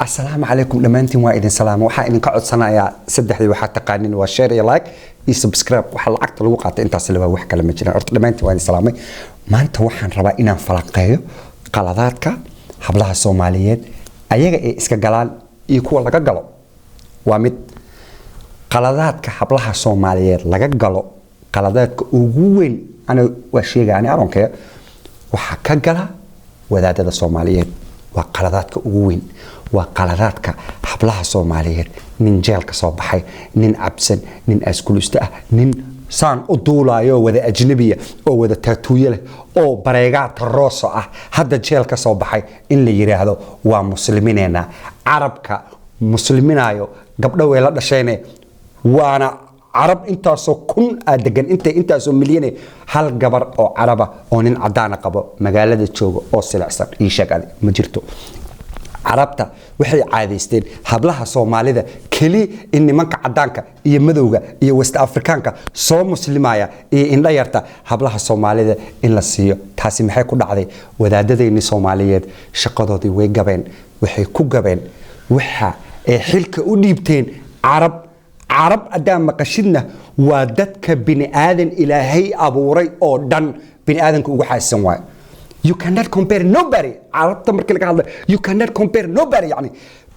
السلام عليكم دمانتين وايدين سلام waxaa idin ka codsanayaa saddexdii waxa taqaanin waa share iyo like iyo subscribe waxa lacagta lagu qaato intaas laba wax kale ma jiraan horta dhammaantiin waa idin salaamay maanta waxaan rabaa inaan falanqeeyo qaladaadka hablaha Soomaaliyeed ayaga ee iska galaan iyo kuwa laga galo waa mid qaladaadka hablaha Soomaaliyeed laga galo qaladaadka ugu weyn ana waa sheegaani aronkee waxa ka gala wadaadada Soomaaliyeed waa qaladaadka ugu weyn waa qaladaadka hablaha Soomaaliyeed nin jeelka soo baxay nin cabsan nin askulista ah nin saan u duulayo wada ajnabiya oo wada taatuuyo leh oo bareegaad rooso ah hadda jeelka soo baxay in la yiraahdo waa muslimineena arabka musliminaayo gabdho way la dhashayne waana arab intaasoo kun degan intaasoo milyan hal gabar oo araba oo nin cadaan qabo magaalada jooga oo silacsan ii sheegay ma jirto عربتا waxay caadaysteen hablaha Soomaalida kali in nimanka cadaanka iyo madowga iyo West Africaanka soo muslimaya ee indha yarta hablaha Soomaalida in la siiyo taasi maxay ku dhacday wadaadadeena Soomaaliyeed shaqadoodii way gabeen waxay ku gabeen waxa ay xilka u dhiibteen عرب أدام مقشدنا ودتك بني آدم إلهي أبوري أو دن بني آدم كوجح السماء you cannot compare nobody عربت مركلك هذا you cannot compare nobody يعني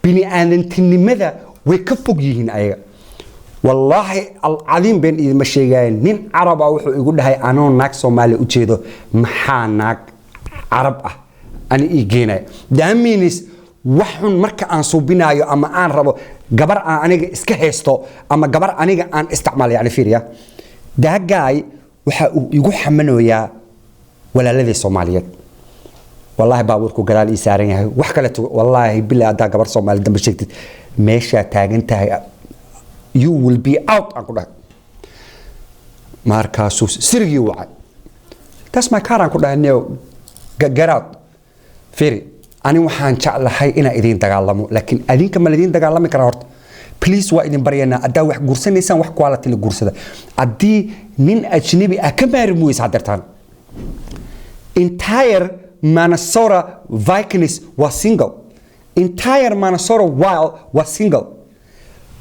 بني آدم تني ماذا ويكفوق يهين أيه والله العظيم بين إذا مشي جاي نين عرب أو يقول هاي أنا ناك سومالي أجيده محانك عرب أنا إيجينا ده مينيس waxun marka aan suubinayo ama aan rabo gabar aan aniga iska heesto ama gabar aniga aan isticmaal yani fiiriya daagaay waxa uu igu xamanoyaa walaaladii Soomaaliyeed wallahi baaburku gadaal ii saaran yahay wax kale wallahi billaah adaa gabar Soomaali dambe sheegtid meesha taagan tahay you will be out aan ku dhahay markaas sirigi wacay taas ma karan ku dhahay get out fiiri أنا وحان شعلهاي إنا إذين دجالمو لكن أذين كمان إذين دجالمي كرهت بليز وايدين برينا أدا وح جورسن إنسان وح كوالتي الجورس ده أدي من أجنبي أكمل مويس عدرتان entire Minnesota Vikings was single entire Minnesota Wild was single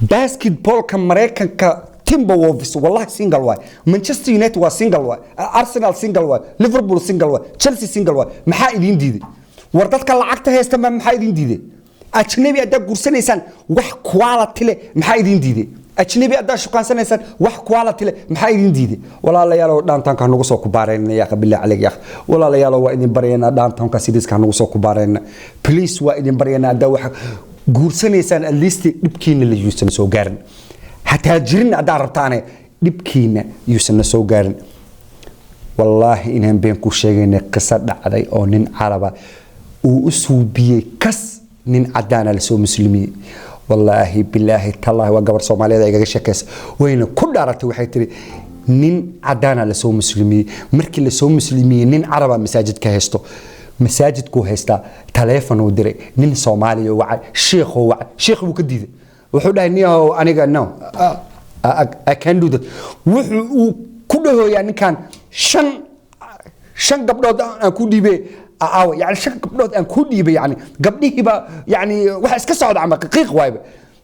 basketball كمريكان Timberwolves والله single واي Manchester United was single واي Arsenal single واي Liverpool single واي Chelsea single واي محا إذين ديدي وردتك لعقتها هيستمع محايدين ديدي أجنبي أدا قرسنيسان وح كوالتي له محايدين ديدي أجنبي أدا شقان سنيسان وح كوالتي له محايدين ديدي ولا لا يالو دانتان كانوا قصوا كبارين يا أخي بالله عليك يا أخي ولا لا يالو وإني برينا دانتان كسيدس كانوا قصوا كبارين بليس وإني برينا أدا وح قرسنيسان الليستي نبكين اللي يوسن سو قارن حتى هجرين أدا ربطاني نبكين يوسن سو قارن والله إنهم بينكو شيئين قصة علي أو نين عربة وأسوبيه كس من عدانا لسو مسلمي والله بالله تالله وقبر صومالي ذا يقاش كس وين كل عرفتي وحيتري نين عدانا لسو مسلمي مركي لسو مسلمي نين عربة مساجد كهستو مساجد كوهستا تليفون ودري نين صومالي وعد شيخ وكديد وحوله إني هو أنا قال no I can do that وكله يعني كان شن قبل أن كودي به أو يعني شن قبل أن كودي به يعني قبله بقى يعني واحد كسر عمك قيق وايب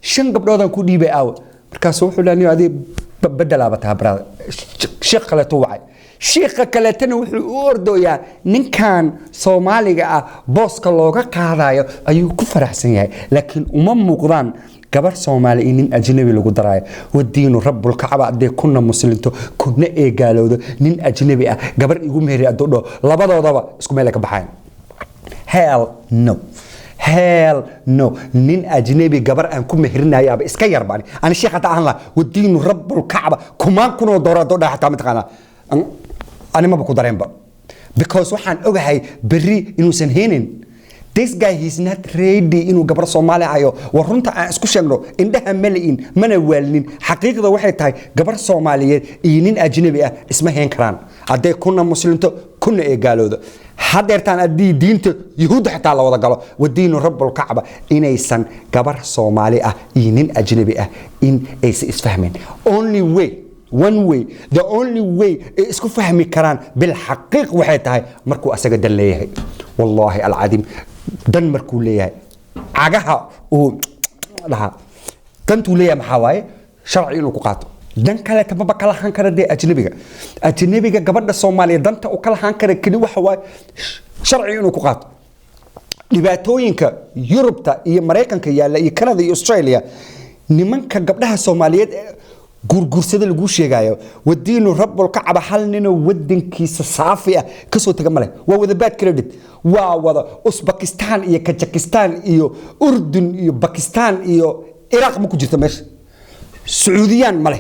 شن قبل أن كودي به أو مركز وحولاني هذه بدل أبتها برا شيخ كلا توعي شيخ كلا تنوردو يا نين كان صومالي بوس كلوجا كهذا أيو كفر حسن يعني لكن مقدان gabar Soomaali in ajnabi lagu daray wadiinu rabbul kaaba aday kunna muslimto kunna ee gaalowdo nin ajnabi ah gabar igu meeri adoo labadoodaba isku meel ka baxaan hell no nin ajnabi gabar aan ku meherinayaaba iska yarbaan ani sheekada aan la wadiinu rabbul kaaba kumaan kuno doorado dhaxta mataqana ani ma ku dareenba because waxaan ogahay bari inuusan heenin this guy he's not ready inuu gabar Soomaali ayo warunta aan isku sheegno indhaha malayn mana waalnin xaqiiqada waxay tahay gabar Soomaaliyeed iyo nin ajnabi ah isma heen karaan haday kuna muslimto kuna ee gaaloodo hadeertaan adii diinta yahuud xataa la wada galo wadiinu rabbul kaaba inaysan gabar Soomaali ah iyo nin ajnabi ah in ay isfahmeen one way the only way isku fahmi karaan bil xaqiiq waxay tahay markuu asaga daleeyahay wallahi alcadiim dan markuu leeyahay cagaha uu dhaha dantuu leeyahay maxaa waaye sharci inuu ku qaato dan kale tababa kala han kara dee ajnabiga gabadha Soomaaliyeed danta uu kala han kara kali waxa waaye sharci inuu ku qaato dhibaatooyinka Yurubta iyo Mareykanka yaala iyo Canada iyo Australia nimanka gabdhaha Soomaaliyeed gurgursada lagu sheegayo wadiinu rabbul kacba hal nin wadankiisa saafi ah ka soo taga male waa wada bad credit waa wada Uzbekistan iyo Kazakhstan iyo Urdun iyo Pakistan iyo Iraq ma ku jirto meesha Saudiyan male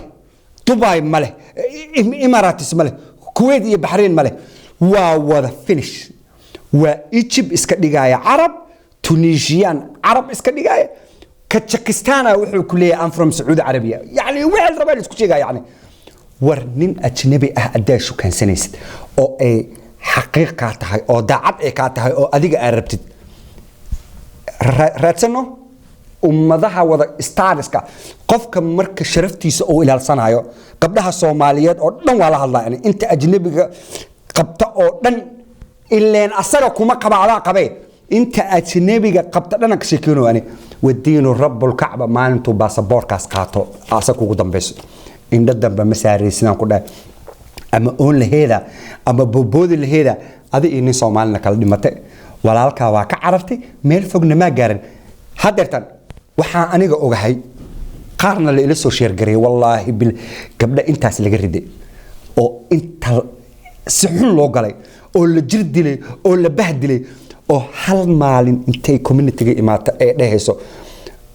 Dubai male Emirates male Kuwait iyo Bahrain male waa wada finish waa Egypt iska dhigaya Arab Tunisian Arab iska dhigaya Kazakhstan wuxuu ku leeyahay I'm from Saudi Arabia yani wixii rabaan isku sheegay yani war nin ajnabi ah adaashu kansanaysid oo ay xaqiiqa tahay oo daacad ay ka tahay oo adiga aad rabtid raadsano ummadaha wada stariska qofka marka sharaftiisa oo ilaalsanayo gabdhaha Soomaaliyeed oo dhan waa la hadlaa inta ajnabiga qabta oo dhan ileen asaga kuma qabaada qabay inta ajnabiga qabta dhan ka sheekino ani wadiinu rabbul kacba maalintu baasaboorkaas qaato aasa kugu dambayso indha dambe ma saaraysan ku dhaay ama oon laheeda ama boboodi laheeda adi in Soomaalina kala dhimatay walaalka waa ka carartay meel fogna ma gaarin hadeertan waxa aniga ogahay qaarna la ila soo sheer garay wallahi bil gabdha intaas laga riday oo inta si xun loo galay oo la jir dilay oo la bahdilay oo hal maalin intay community-ga imaata ay dhahayso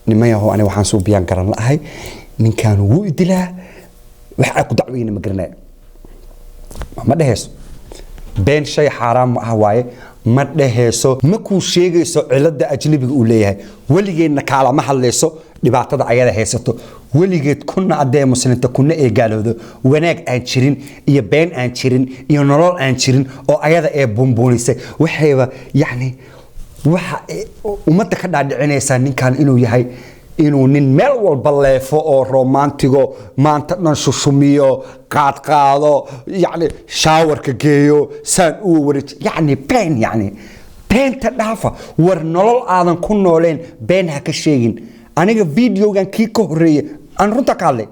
nimayaho ani waxaan soo biyaan garan lahay ninkan wuu idilaa waxa ku dacweyna ma garanay ma dhahayso been shay xaraam ah waaye ma dhahayso ma ku sheegayso cilada ajnabiga uu leeyahay waligeedna kala ma hadlayso dhibaatada ayada haysato waligeed kuna aday muslimta kuna ee gaaloodo wanaag aan jirin iyo been aan jirin iyo nolol aan jirin oo ayada ee bumbuunisay waxayba yani waxa umada ka dhaadhicinaysa ninkan inuu yahay inuu nin meel walba leefo oo romantigo maanta dhan shushumiyo qaado yani showerka geeyo saan uu wareej yani been ta dhaafa war nolol aadan ku nooleen been ha ka sheegin aniga videogan kii ka horeeyay aan runta ka hadlay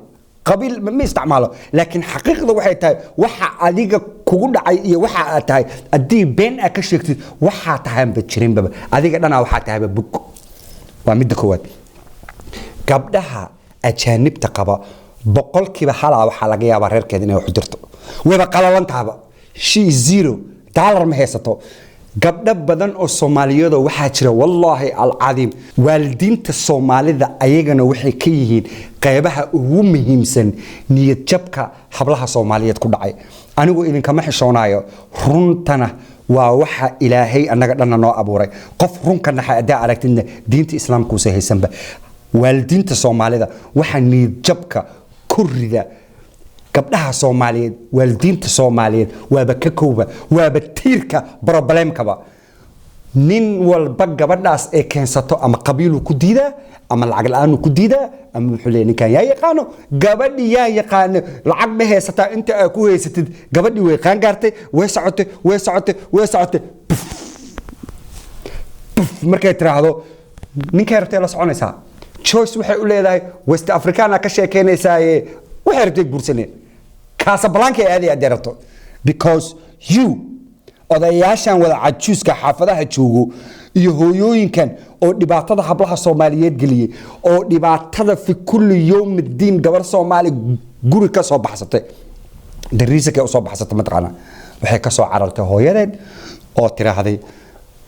qabiil ma isticmaalo laakiin xaqiiqda waxay tahay waxa adiga kugu dhacay iyo waxa aad tahay adii been ka sheegtid waxa tahay ba jirin baba adiga dhana waxa tahay bug waa mid koowaad gabdhaha ajaanibta qaba boqolkiiba hal waxa laga yaabaa reerkeeda inay wax dirto weba qalalantaaba she $0 ma haysato gabdha badan oo Soomaaliyeed waxa jira wallahi al-cadiim waalidiinta Soomaalida ayagana waxay ka yihiin qaybaha ugu muhiimsan niyad jabka hablaha Soomaaliyeed ku dhacay anigu idin kama xishoonayo runtana waa waxa Ilaahay anaga dhanna noo abuuray qof runka naxada aragtidna diinta islaamka uu haysanba waalidiinta Soomaalida waxa niyad jabka kurrida gabdhaha Soomaaliyeed waalidiinta Soomaaliyeed waaba ka kooba waaba tiirka problemkaba nin walba gabadhaas ee keensato ama qabiil ku diida ama lacag la'aan ku diida ama wuxuu leeyahay ninkan yaa yaqaano gabadhi yaa yaqaan lacag ma haysataa inta ay ku haysatid gabadhi way qaan gaartay way socotay markay tiraahdo ninkay rabtay la soconaysaa choice waxay u leedahay West Africana ka sheekeynaysaa waxay rabtay guursaneen Casablanca aadi adeerto because you odayaashan wada cajuuska xaafadaha joogo iyo hooyooyinkan oo dhibaatada hablaha Soomaaliyeed galiyay oo dhibaatada fi kulli yawm diin gabar Soomaali guri ka soo baxsatay dariiska oo soo baxsatay mataqana waxay ka soo carartay hooyadeed oo tiraahday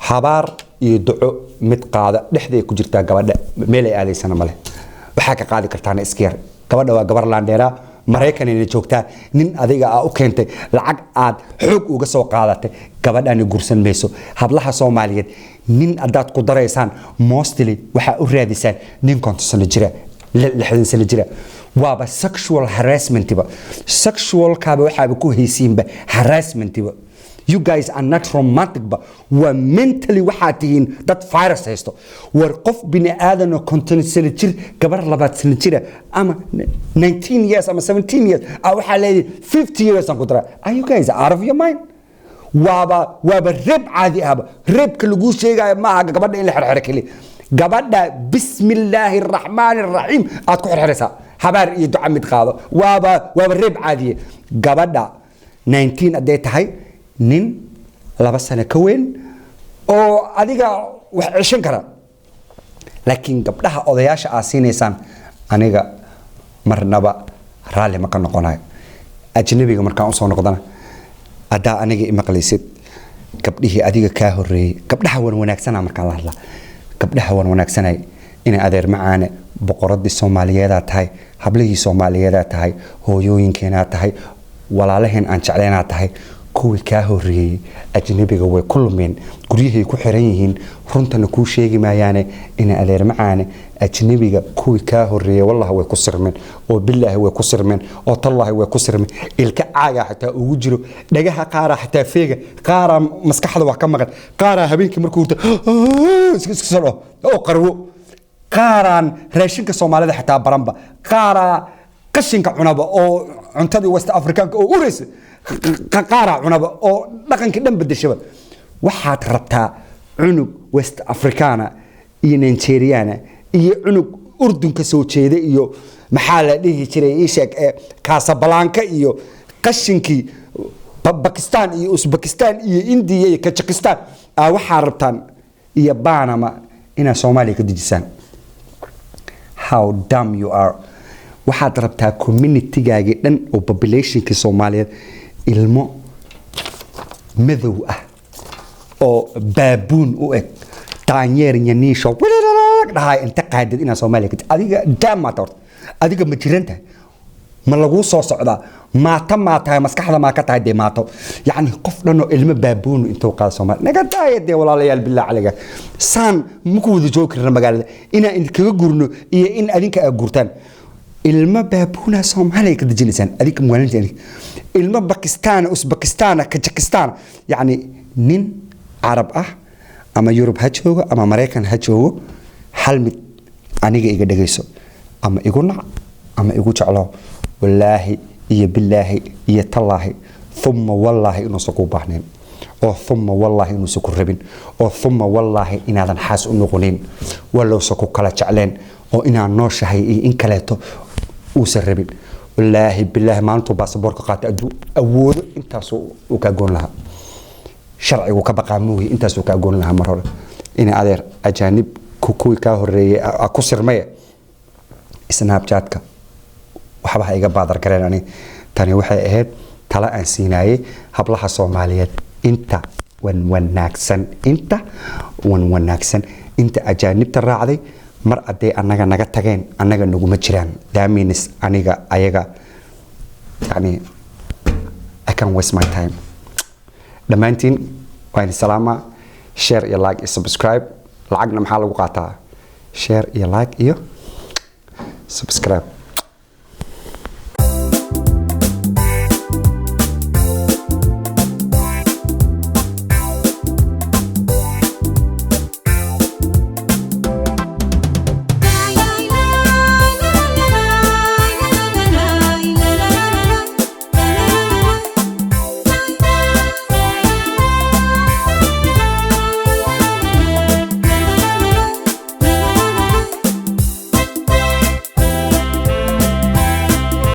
habaar iyo duco mid qaada dhexdeed ku jirta gabadha meel ay aadaysana male waxa ka qaadi kartaan iskiyar gabadha waa gabar laandheera Mareykan inay joogtaa nin adiga u keentay lacag aad xoog uga soo qaadatay gabadhan gursan mayso hablaha Soomaaliyeed nin adaad ku dareysaan mostly waxa u raadisaan nin konton sano jira 60 sano jira waaba sexual harassment sexual-ka waxa ku haysiinba harassment you guys are not romantic but wa mentally waxa tihiin dad virus haysto war qof bini aadan oo konton sano jir gabar 20 sano jira ama 19 years ama 17 years waxa leeyahay 50 years aan ku dara are you guys out of your mind waaba rib caadi ah ribka lagu sheegayo ma aha gabadha in la xirxiro kali gabadha bismillaahi raxmaani raxiim aad ku xirxiraysaa habaar iyo duca mid qaado waaba reeb caadiye gabadha 19 hadday tahay nin 2 sano ka weyn oo adiga wax ceshan kara laakiin gabdhaha odayaasha aad siinaysaan aniga marnaba raalli ma ka noqonayo ajnabiga markaan usoo noqdana haddaa aniga imaqlaysid gabdhihii adiga kaa horeeyey gabdhaha wan wanaagsana markaan la hadlaa gabdhaha wan wanaagsanay inay adeer macaane boqoradii Soomaaliyeed tahay hablihii Soomaaliyeed tahay hooyooyinkeena tahay walaalaheen aan jecleena tahay kuwii kaa horeeyey ajnabiga way ku lumeen guryahay ku xiran yihiin runtana ku sheegi maayaane in adeer macaane ajnabiga kuwii kaa horeeyey wallahi way ku sirmeen oo billaahi way ku sirmeen oo tallahi way ku sirmeen ilka caaga xataa ugu jiro dhagaha qaara xataa feega qaara maskaxda wax ka maqan qaara habeenkii markuu iska soo oo qarwo qaaraan raashinka Soomaalida xataa baranba qaara qashinka cunaba oo cuntadii West Africaanka oo uraysa qaara cunaba oo dhaqanka dhan bedeshaba waxaad rabtaa cunug West Africana iyo Nigeriana iyo cunug Urdun ka soo jeeda iyo maxaa la dhihi jiray isheeg Casablanca iyo qashinkii Pakistan iyo Uzbekistan iyo India iyo Kazakhstan waxaad rabtaan iyo Panama ina Soomaaliya ka dejisaan how dumb you are waxaad rabtaa community-gaaga dhan oo population-ka Soomaaliyeed ilmo madow ah oo baabuun u eg taanyeer yaniisho dhahay inta qaadid ina Soomaaliya ka adiga daamata adiga ma jiranta ma lagu soo socdaa maata maskaxda ma ka tahay deemaato yani qof dhan oo ilmo baabuun intuu qaad Soomaaliya naga taayade walaalayaal bilaa caliga saan muku wada joogirna magaalada ina in kaga gurno iyo in adinka ay gurtaan ilma baabuuna Soomaaliya ka dejinaysan adiga maalintii ilma Pakistan Uzbekistan Kazakhstan yani nin Arab ah ama Yurub ha joogo ama Mareykan ha joogo hal mid aniga iga dhageyso ama igu nac ama igu jeclo wallaahi iyo billaahi iyo tallaahi thumma wallaahi inuu soo ku baahneen oo thumma wallaahi inuu soo ku rabin oo thumma wallaahi inaadan xaas u noqonin wallow soo ku kala jecleen oo inaan nooshahay in kaleeto uusan rabin wallaahi billaahi maanta baasaboorka qaatay awoodo intaas uu ka goon lahaa sharcigu ka baqaamuhu intaas uu ka goon lahaa mar hore in adeer ajaanib kuwii ka horeeyay ku sirmay Snapchat-ka waxba iga baadar gareen tani waxay ahayd tala aan siinaayay hablaha Soomaaliyeed inta wan wanaagsan inta ajaanibta raacday mar aday anaga naga tageen anaga naguma jiraan daaminis aniga ayaga yani I can waste my time dhamaantiin waan salaama share iyo like iyo subscribe lacagna maxaa lagu qaataa share iyo like iyo subscribe